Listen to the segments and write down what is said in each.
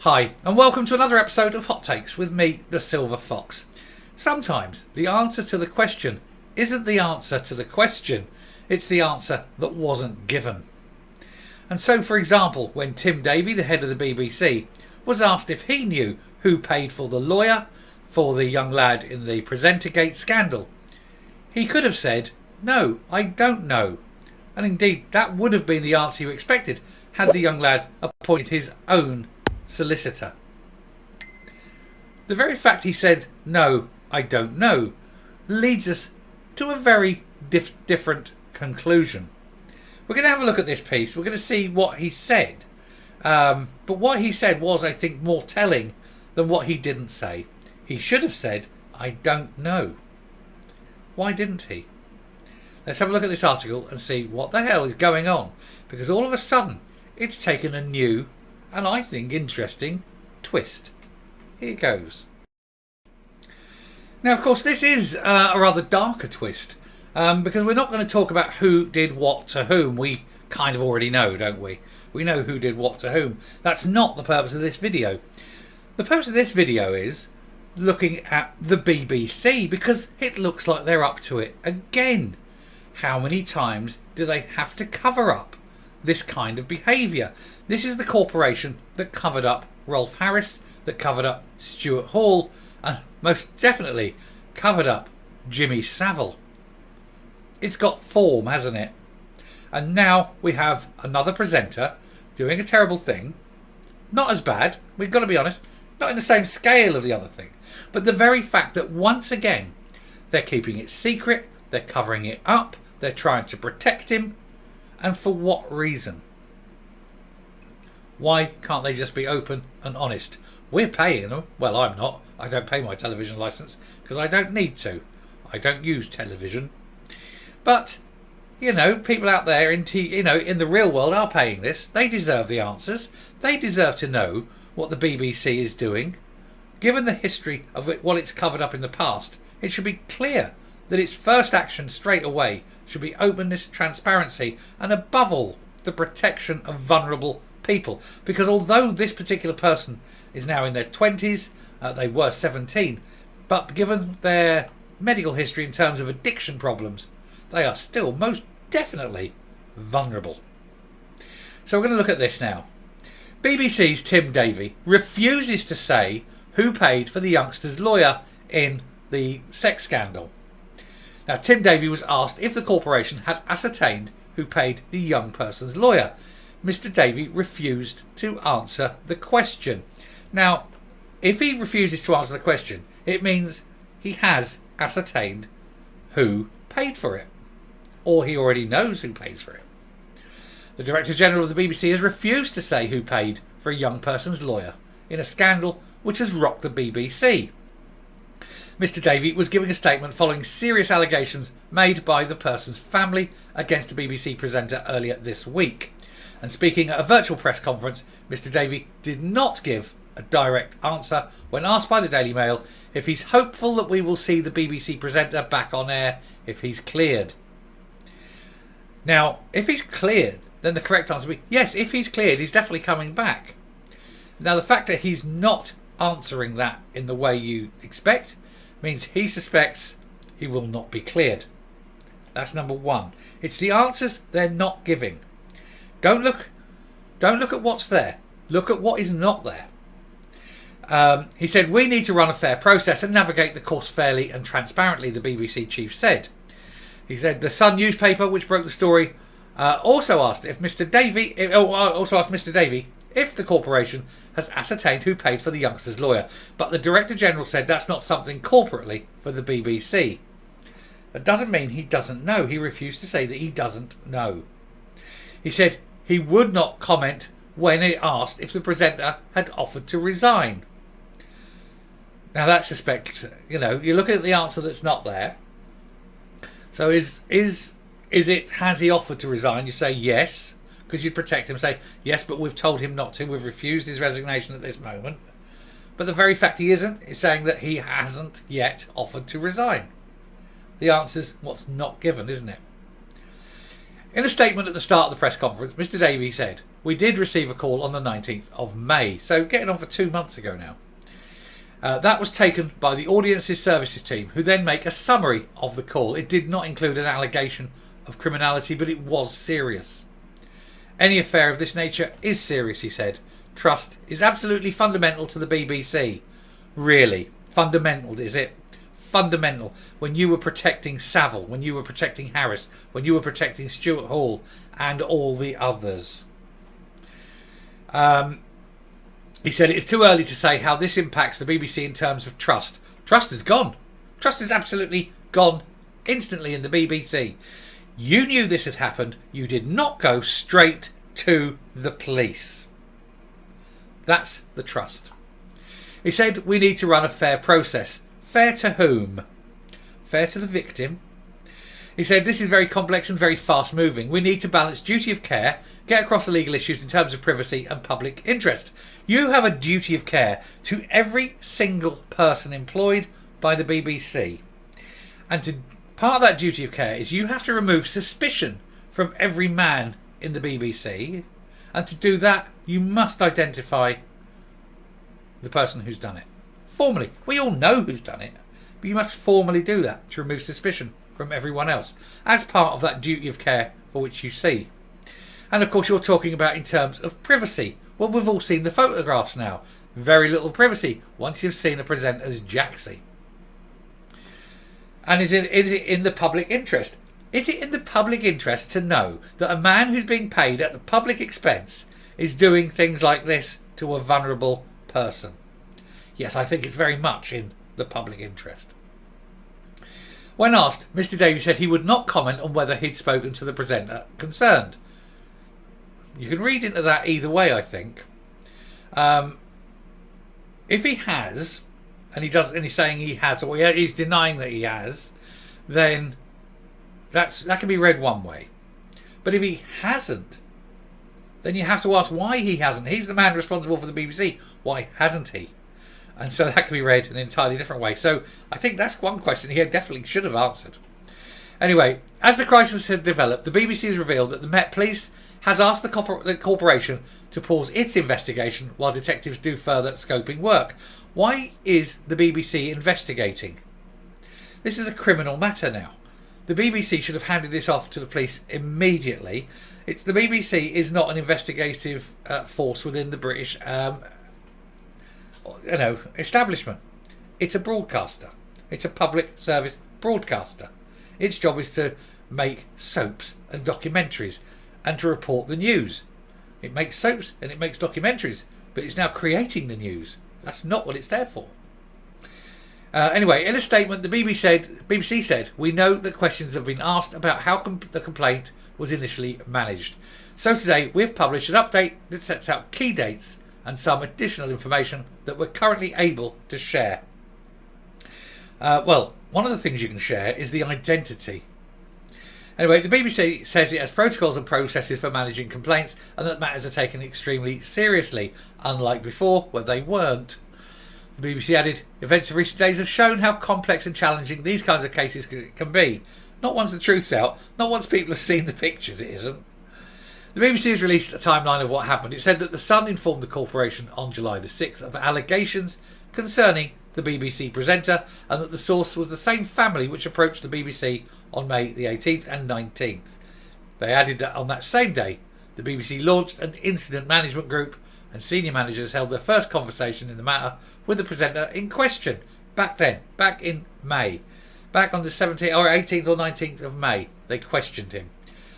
Hi, and welcome to another episode of Hot Takes with me, the Silver Fox. Sometimes the answer to the question isn't the answer to the question, it's the answer that wasn't given. And so, for example, when Tim Davie, the head of the BBC, was asked if he knew who paid for the lawyer for the young lad in the Presentergate scandal, he could have said, "No, I don't know." And indeed, that would have been the answer you expected had the young lad appointed his own solicitor. The very fact he said, "No, I don't know," leads us to a very different conclusion. We're going to have a look at this piece. We're going to see what he said. But what he said was, I think, more telling than what he didn't say. He should have said, "I don't know." Why didn't he? Let's have a look at this article and see what the hell is going on. Because all of a sudden, it's taken a new and I think interesting twist. Here goes. Now, of course, this is a rather darker twist because we're not going to talk about who did what to whom. We kind of already know, don't we? We know who did what to whom. That's not the purpose of this video. The purpose of this video is looking at the BBC because it looks like they're up to it again. How many times do they have to cover up this kind of behaviour? This is the corporation that covered up Rolf Harris, that covered up Stuart Hall, and most definitely covered up Jimmy Savile. It's got form, hasn't it? And now we have another presenter doing a terrible thing. Not as bad, we've got to be honest, not in the same scale of the other thing. But the very fact that once again they're keeping it secret, they're covering it up, they're trying to protect him, and for what reason? Why can't they just be open and honest? We're paying them. Well, I'm not. I don't pay my television licence because I don't need to. I don't use television. But, people out there in the real world are paying this. They deserve the answers. They deserve to know what the BBC is doing. Given the history of what it's covered up in the past, it should be clear that its first action straight away should be openness, transparency, and above all, the protection of vulnerable people. Because although this particular person is now in their 20s, they were 17, but given their medical history in terms of addiction problems, they are still most definitely vulnerable. So we're going to look at this now. BBC's Tim Davie refuses to say who paid for the youngster's lawyer in the sex scandal. Now, Tim Davie was asked if the corporation had ascertained who paid the young person's lawyer. Mr. Davie refused to answer the question. Now, if he refuses to answer the question, it means he has ascertained who paid for it. Or he already knows who pays for it. The Director General of the BBC has refused to say who paid for a young person's lawyer in a scandal which has rocked the BBC. Mr. Davie was giving a statement following serious allegations made by the person's family against a BBC presenter earlier this week. And speaking at a virtual press conference, Mr. Davie did not give a direct answer when asked by the Daily Mail if he's hopeful that we will see the BBC presenter back on air if he's cleared. Now, if he's cleared, then the correct answer would be yes, if he's cleared, he's definitely coming back. Now, the fact that he's not answering that in the way you expect means he suspects he will not be cleared. That's number one. It's the answers they're not giving. Don't look at what's there. Look at what is not there. He said, "We need to run a fair process and navigate the course fairly and transparently," the BBC chief said. He said the Sun newspaper, which broke the story, also asked Mr. Davie if the corporation has ascertained who paid for the youngster's lawyer. But the Director General said that's not something corporately for the BBC. That doesn't mean he doesn't know. He refused to say that he doesn't know. He said he would not comment when it asked if the presenter had offered to resign. Now that suspects, you look at the answer that's not there. So is it, has he offered to resign? You say yes, because you'd protect him. Say yes, but we've told him not to. We've refused his resignation at this moment. But the very fact he isn't is saying that he hasn't yet offered to resign. The answer's what's not given, isn't it? In a statement at the start of the press conference, Mr. Davie said, We did receive a call on the 19th of May, so getting on for 2 months ago now. That was taken by the Audiences Services team, who then make a summary of the call. It did not include an allegation of criminality, but it was serious. Any affair of this nature is serious, he said. Trust is absolutely fundamental to the BBC. Really? Fundamental, is it? Fundamental. When you were protecting Savile, when you were protecting Harris, when you were protecting Stuart Hall and all the others. He said it is too early to say how this impacts the BBC in terms of trust. Trust is gone. Trust is absolutely gone instantly in the BBC. You knew this had happened. You did not go straight to the police. That's the trust. He said we need to run a fair process. Fair to whom? Fair to the victim. He said this is very complex and very fast moving. We need to balance duty of care, get across the legal issues in terms of privacy and public interest. You have a duty of care to every single person employed by the BBC. And part of that duty of care is you have to remove suspicion from every man in the BBC. And to do that, you must identify the person who's done it. Formally. We all know who's done it. But you must formally do that to remove suspicion from everyone else. As part of that duty of care for which you see. And of course you're talking about in terms of privacy. Well, we've all seen the photographs now. Very little privacy once you've seen a presenter's jacksie. And is it in the public interest? Is it in the public interest to know that a man who's being paid at the public expense is doing things like this to a vulnerable person? Yes, I think it's very much in the public interest. When asked, Mr. Davies said he would not comment on whether he'd spoken to the presenter concerned. You can read into that either way, I think. If he has, and he's saying he has, or he's denying that he has, then that can be read one way. But if he hasn't, then you have to ask why he hasn't. He's the man responsible for the BBC. Why hasn't he? And so that can be read in an entirely different way. So I think that's one question he definitely should have answered. Anyway, as the crisis had developed, the BBC has revealed that the Met Police has asked the corporation to pause its investigation while detectives do further scoping work. Why is the BBC investigating? This is a criminal matter now. The BBC should have handed this off to the police immediately. The BBC is not an investigative force within the British establishment. It's a broadcaster. It's a public service broadcaster. Its job is to make soaps and documentaries and to report the news. It makes soaps and it makes documentaries, but it's now creating the news. That's not what it's there for. Anyway, in a statement, the BBC said, we know that questions have been asked about how the complaint was initially managed. So today we've published an update that sets out key dates and some additional information that we're currently able to share. Well, one of the things you can share is the identity. Anyway, the BBC says it has protocols and processes for managing complaints and that matters are taken extremely seriously, unlike before where they weren't. The BBC added, events of recent days have shown how complex and challenging these kinds of cases can be. Not once the truth's out, not once people have seen the pictures, it isn't. The BBC has released a timeline of what happened. It said that The Sun informed the corporation on July the 6th of allegations concerning the BBC presenter and that the source was the same family which approached the BBC on May the 18th and 19th. They added that on that same day, the BBC launched an incident management group and senior managers held their first conversation in the matter with the presenter in question. Back in May. Back on the 17th or 18th or 19th of May, they questioned him.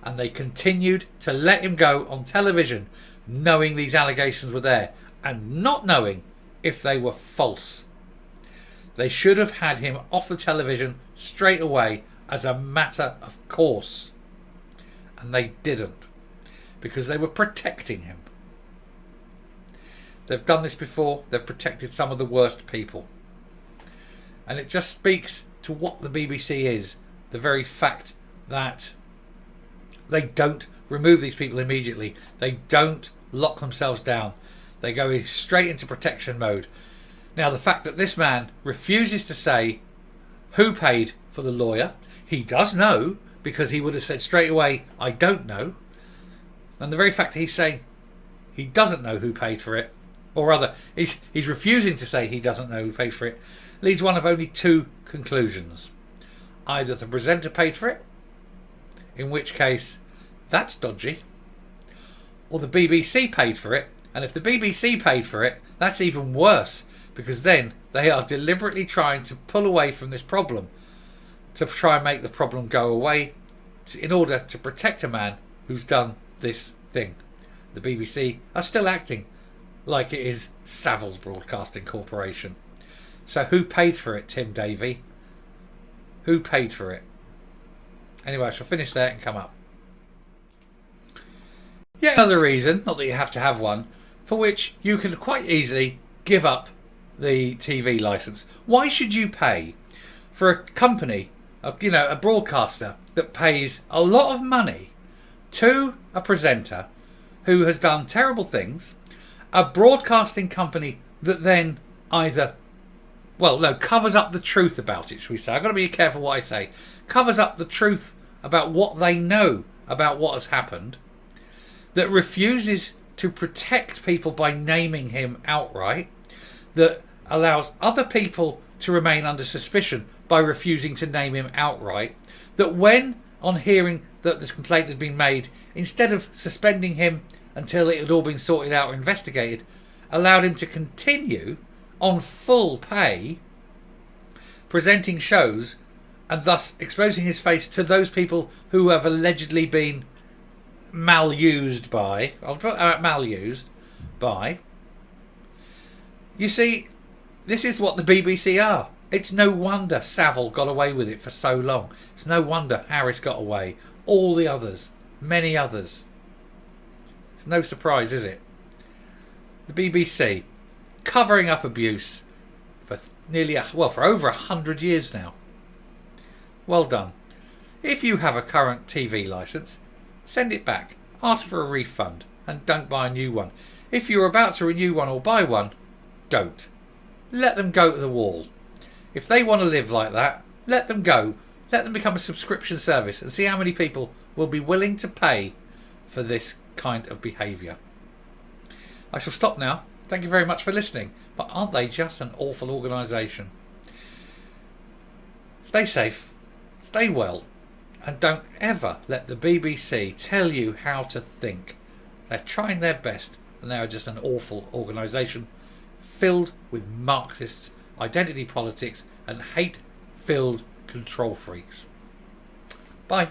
And they continued to let him go on television, knowing these allegations were there and not knowing if they were false. They should have had him off the television straight away as a matter of course. And they didn't, because they were protecting him. They've done this before. They've protected some of the worst people. And it just speaks to what the BBC is. The very fact that they don't remove these people immediately. They don't lock themselves down. They go straight into protection mode. Now, the fact that this man refuses to say who paid for the lawyer, he does know, because he would have said straight away, I don't know. And the very fact that he's saying he doesn't know who paid for it, or rather, he's refusing to say he doesn't know who paid for it, leads one of only two conclusions. Either the presenter paid for it, in which case that's dodgy, or the BBC paid for it, and if the BBC paid for it, that's even worse, because then they are deliberately trying to pull away from this problem, to try and make the problem go away, in order to protect a man who's done this thing. The BBC are still acting like it is Savile's Broadcasting Corporation. So who paid for it, Tim Davie? Who paid for it? Anyway, I shall finish there and come up. Yet another reason, not that you have to have one, for which you can quite easily give up the TV licence. Why should you pay for a company, a broadcaster that pays a lot of money to a presenter who has done terrible things, a broadcasting company that then either, covers up the truth about it, shall we say? I've got to be careful what I say. Covers up the truth about what they know about what has happened, that refuses to protect people by naming him outright, that allows other people to remain under suspicion by refusing to name him outright, that when, on hearing that this complaint had been made, instead of suspending him until it had all been sorted out or investigated, allowed him to continue on full pay presenting shows, and thus exposing his face to those people who have allegedly been malused by. You see, this is what the BBC are. It's no wonder Savile got away with it for so long. It's no wonder Harris got away. All the others, many others. It's no surprise, is it? The BBC covering up abuse for for over 100 years now. Well done. If you have a current TV licence, send it back, ask for a refund, and don't buy a new one. If you're about to renew one or buy one, don't. Let them go to the wall. If they want to live like that, let them go. Let them become a subscription service and see how many people will be willing to pay for this kind of behaviour. I shall stop now. Thank you very much for listening. But aren't they just an awful organisation? Stay safe, stay well, and don't ever let the BBC tell you how to think. They're trying their best, and they are just an awful organisation filled with Marxists, identity politics, and hate-filled control freaks. Bye.